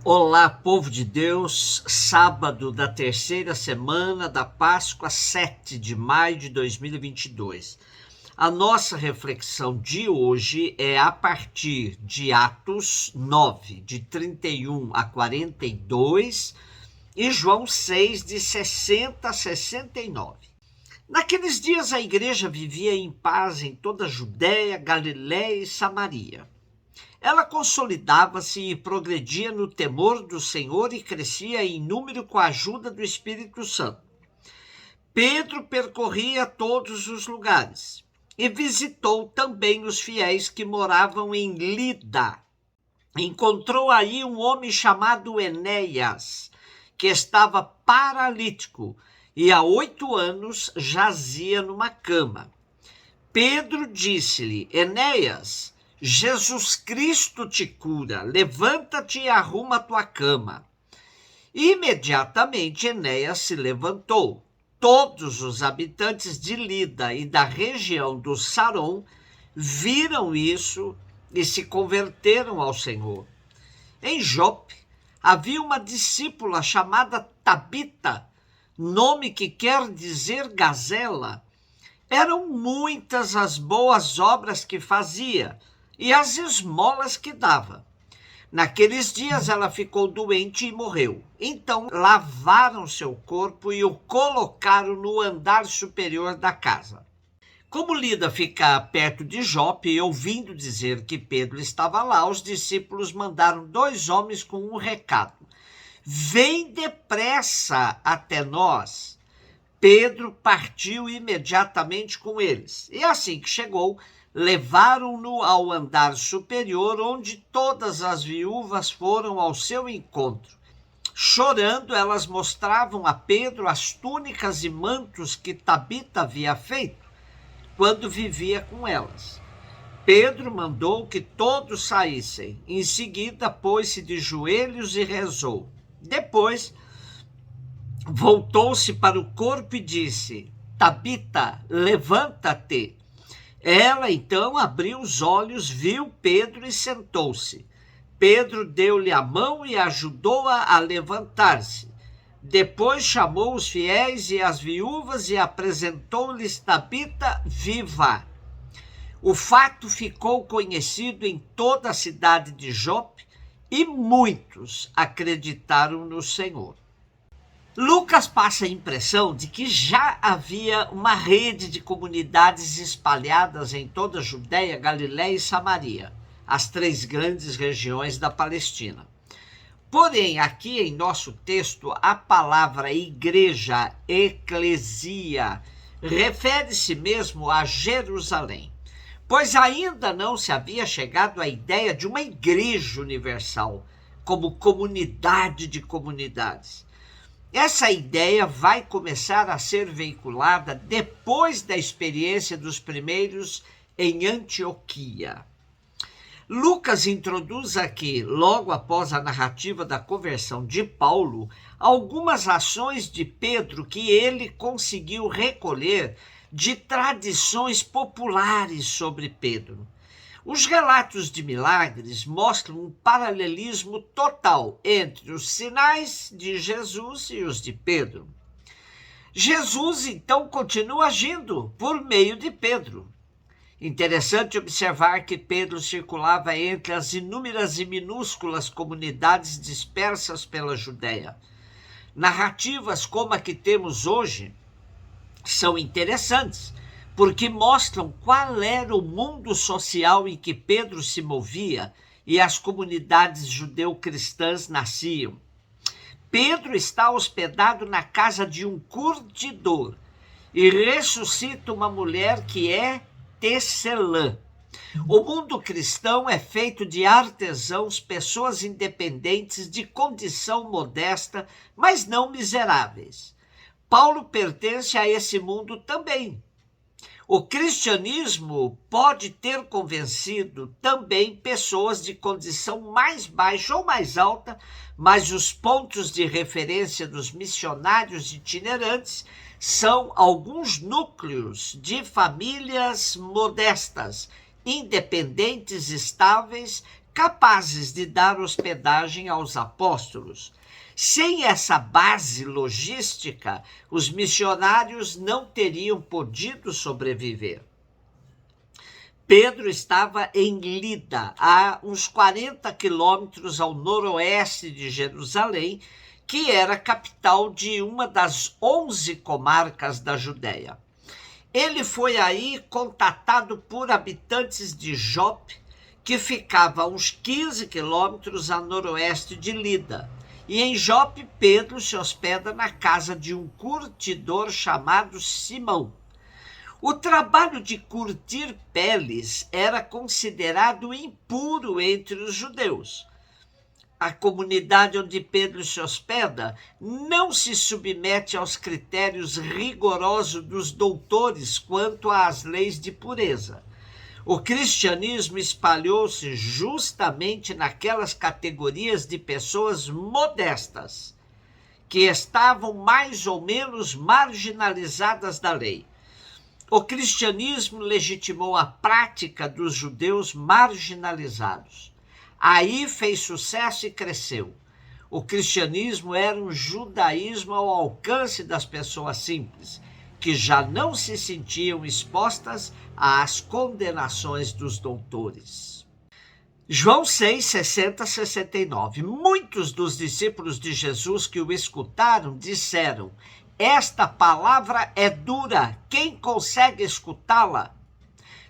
Olá, povo de Deus, sábado da terceira semana da Páscoa, 7 de maio de 2022. A nossa reflexão de hoje é a partir de Atos 9, de 31 a 42, e João 6, de 60 a 69. Naqueles dias a igreja vivia em paz em toda a Judéia, Galiléia e Samaria. Ela consolidava-se e progredia no temor do Senhor e crescia em número com a ajuda do Espírito Santo. Pedro percorria todos os lugares e visitou também os fiéis que moravam em Lida. Encontrou aí um homem chamado Enéas, que estava paralítico e há 8 anos jazia numa cama. Pedro disse-lhe: Enéas, Jesus Cristo te cura, levanta-te e arruma a tua cama. Imediatamente Enéas se levantou. Todos os habitantes de Lida e da região do Saron viram isso e se converteram ao Senhor. Em Jope havia uma discípula chamada Tabita, nome que quer dizer gazela. Eram muitas as boas obras que fazia e as esmolas que dava. Naqueles dias ela ficou doente e morreu. Então lavaram seu corpo e o colocaram no andar superior da casa. Como Lida fica perto de Jope, e ouvindo dizer que Pedro estava lá, os discípulos mandaram 2 homens com um recado: vem depressa até nós. Pedro partiu imediatamente com eles, e assim que chegou, levaram-no ao andar superior, onde todas as viúvas foram ao seu encontro. Chorando, elas mostravam a Pedro as túnicas e mantos que Tabita havia feito quando vivia com elas. Pedro mandou que todos saíssem. Em seguida, pôs-se de joelhos e rezou. Depois, voltou-se para o corpo e disse: Tabita, levanta-te. Ela então abriu os olhos, viu Pedro e sentou-se. Pedro deu-lhe a mão e ajudou-a a levantar-se. Depois chamou os fiéis e as viúvas e apresentou-lhes Tabita viva. O fato ficou conhecido em toda a cidade de Jope e muitos acreditaram no Senhor. Lucas passa a impressão de que já havia uma rede de comunidades espalhadas em toda a Judéia, Galiléia e Samaria, as 3 grandes regiões da Palestina. Porém, aqui em nosso texto, a palavra igreja, eclesia, refere-se mesmo a Jerusalém, pois ainda não se havia chegado à ideia de uma igreja universal, como comunidade de comunidades. Essa ideia vai começar a ser veiculada depois da experiência dos primeiros em Antioquia. Lucas introduz aqui, logo após a narrativa da conversão de Paulo, algumas ações de Pedro que ele conseguiu recolher de tradições populares sobre Pedro. Os relatos de milagres mostram um paralelismo total entre os sinais de Jesus e os de Pedro. Jesus, então, continua agindo por meio de Pedro. Interessante observar que Pedro circulava entre as inúmeras e minúsculas comunidades dispersas pela Judéia. Narrativas como a que temos hoje são interessantes, porque mostram qual era o mundo social em que Pedro se movia e as comunidades judeu-cristãs nasciam. Pedro está hospedado na casa de um curtidor e ressuscita uma mulher que é tecelã. O mundo cristão é feito de artesãos, pessoas independentes de condição modesta, mas não miseráveis. Paulo pertence a esse mundo também. O cristianismo pode ter convencido também pessoas de condição mais baixa ou mais alta, mas os pontos de referência dos missionários itinerantes são alguns núcleos de famílias modestas, independentes, estáveis, capazes de dar hospedagem aos apóstolos. Sem essa base logística, os missionários não teriam podido sobreviver. Pedro estava em Lida, a uns 40 quilômetros ao noroeste de Jerusalém, que era capital de uma das 11 comarcas da Judéia. Ele foi aí contatado por habitantes de Jope, que ficava a uns 15 quilômetros a noroeste de Lida. E em Jope, Pedro se hospeda na casa de um curtidor chamado Simão. O trabalho de curtir peles era considerado impuro entre os judeus. A comunidade onde Pedro se hospeda não se submete aos critérios rigorosos dos doutores quanto às leis de pureza. O cristianismo espalhou-se justamente naquelas categorias de pessoas modestas, que estavam mais ou menos marginalizadas da lei. O cristianismo legitimou a prática dos judeus marginalizados. Aí fez sucesso e cresceu. O cristianismo era um judaísmo ao alcance das pessoas simples, que já não se sentiam expostas às condenações dos doutores. João 6, 60, 69. Muitos dos discípulos de Jesus que o escutaram disseram: esta palavra é dura, quem consegue escutá-la?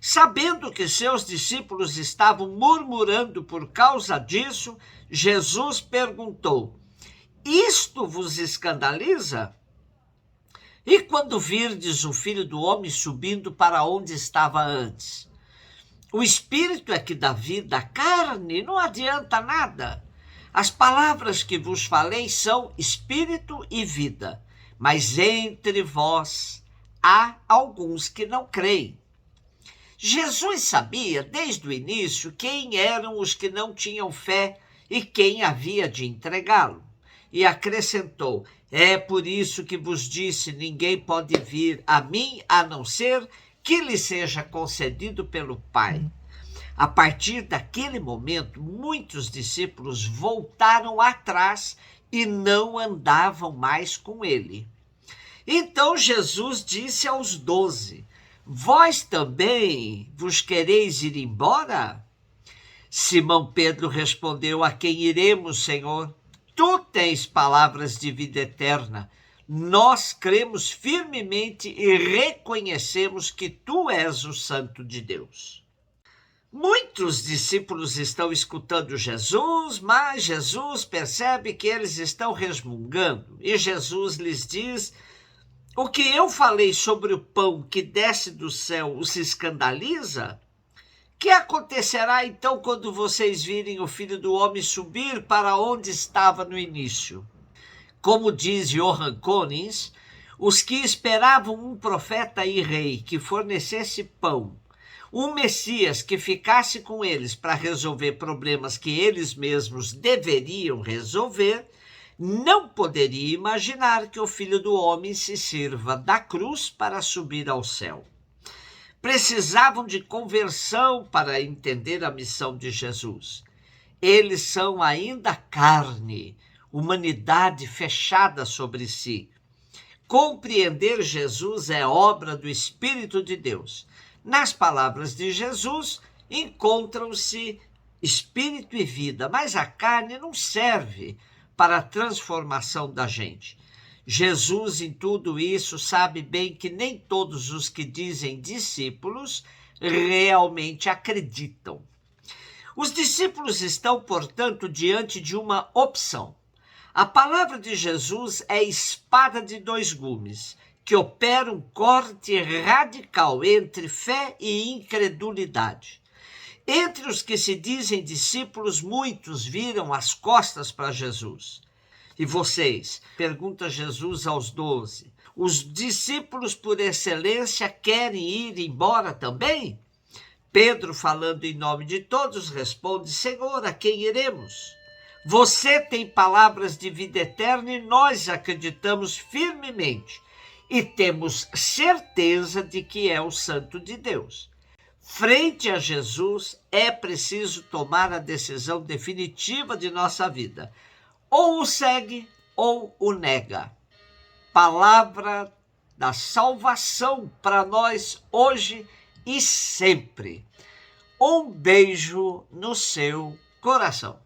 Sabendo que seus discípulos estavam murmurando por causa disso, Jesus perguntou: isto vos escandaliza? E quando virdes o Filho do Homem subindo para onde estava antes? O Espírito é que dá vida, a carne não adianta nada. As palavras que vos falei são Espírito e vida, mas entre vós há alguns que não creem. Jesus sabia desde o início quem eram os que não tinham fé e quem havia de entregá-lo. E acrescentou: é por isso que vos disse, ninguém pode vir a mim a não ser que lhe seja concedido pelo Pai. A partir daquele momento, muitos discípulos voltaram atrás e não andavam mais com ele. Então Jesus disse aos 12: vós também vos quereis ir embora? Simão Pedro respondeu: a quem iremos, Senhor? Tu tens palavras de vida eterna. Nós cremos firmemente e reconhecemos que tu és o Santo de Deus. Muitos discípulos estão escutando Jesus, mas Jesus percebe que eles estão resmungando. E Jesus lhes diz: o que eu falei sobre o pão que desce do céu os escandaliza? Que acontecerá então quando vocês virem o Filho do Homem subir para onde estava no início? Como diz Johann Konings, os que esperavam um profeta e rei que fornecesse pão, um Messias que ficasse com eles para resolver problemas que eles mesmos deveriam resolver, não poderia imaginar que o Filho do Homem se sirva da cruz para subir ao céu. Precisavam de conversão para entender a missão de Jesus. Eles são ainda carne, humanidade fechada sobre si. Compreender Jesus é obra do Espírito de Deus. Nas palavras de Jesus, encontram-se espírito e vida, mas a carne não serve para a transformação da gente. Jesus, em tudo isso, sabe bem que nem todos os que dizem discípulos realmente acreditam. Os discípulos estão, portanto, diante de uma opção. A palavra de Jesus é espada de dois gumes, que opera um corte radical entre fé e incredulidade. Entre os que se dizem discípulos, muitos viram as costas para Jesus. E vocês? Pergunta Jesus aos 12. Os discípulos por excelência querem ir embora também? Pedro, falando em nome de todos, responde: Senhor, a quem iremos? Você tem palavras de vida eterna e nós acreditamos firmemente e temos certeza de que é o Santo de Deus. Frente a Jesus, é preciso tomar a decisão definitiva de nossa vida. Ou o segue ou o nega. Palavra da salvação para nós hoje e sempre. Um beijo no seu coração.